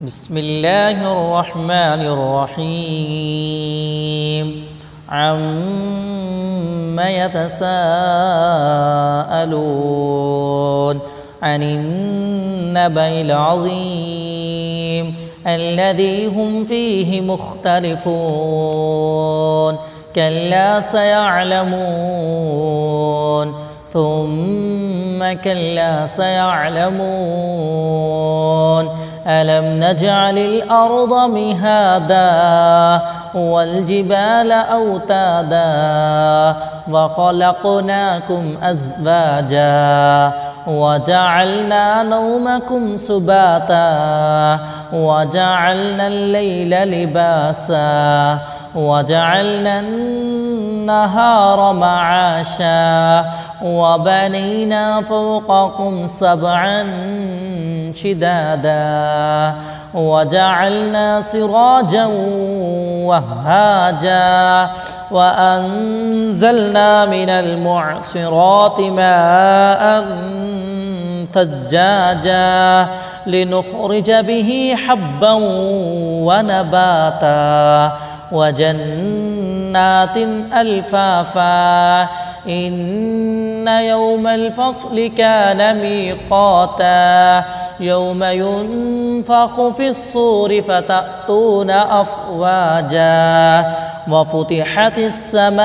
بسم الله الرحمن الرحيم عما يتساءلون عن النبأ العظيم الذي هم فيه مختلفون كلا سيعلمون ثم كلا سيعلمون ألم نجعل الأرض مهادا والجبال أوتادا وخلقناكم أزواجا وجعلنا نومكم سباتا وجعلنا الليل لباسا وجعلنا النهار معاشا وبنينا فوقكم سبعا شدادا وجعلنا سراجا وهاجا وأنزلنا من المعصرات ماء ثجاجا لنخرج به حبا ونباتا وجنات ألفافا إن يوم الفصل كان ميقاتا يوم ينفخ في الصور فتأتون أفواجا وفتحت السماء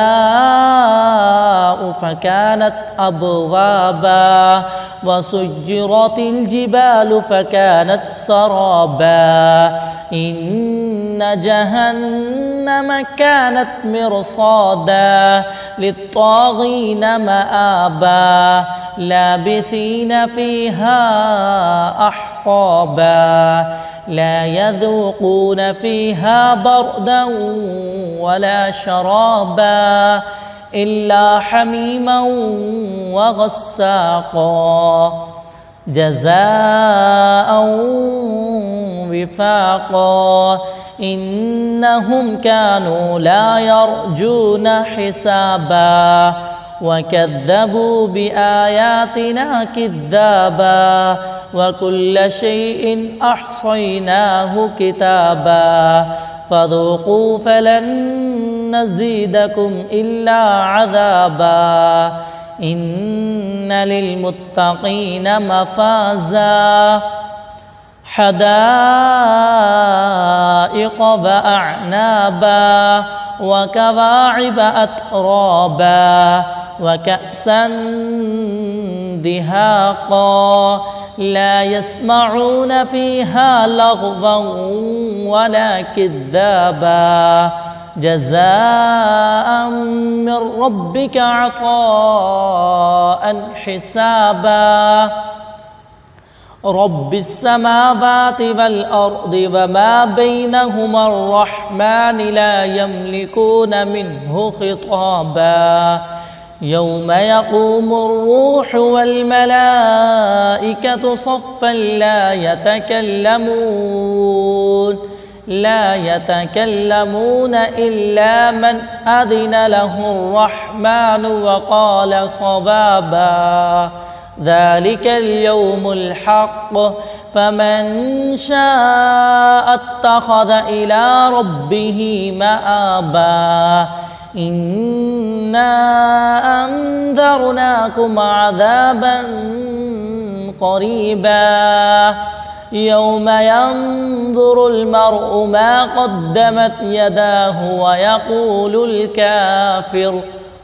فكانت أبوابا وسجرت الجبال فكانت سرابا إن جهنم كانت مرصادا للطاغين مآبا لابثين فيها أحقابا لا يذوقون فيها بردا ولا شرابا إلا حميما وغساقا جزاء وفاقا إنهم كانوا لا يرجون حسابا وكذبوا بآياتنا كذابا وكل شيء أحصيناه كتابا فذوقوا فلن نزيدكم إلا عذابا إن للمتقين مفازا حدائق وأعنابا وكواعب أترابا وكأسا دهاقا لا يسمعون فيها لغوا ولا كذابا جزاء من ربك عطاء حسابا رب السماوات والأرض وما بينهما الرحمن لا يملكون منه خطابا يوم يقوم الروح والملائكة صفا لا يتكلمون إلا من أذن له الرحمن وقال صوابا ذلك اليوم الحق فمن شاء اتخذ إلى ربه مآبا إنا أنذرناكم عذابا قريبا يوم ينظر المرء ما قدمت يداه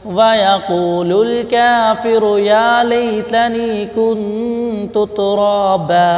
ويقول الكافر يا ليتني كنت ترابا.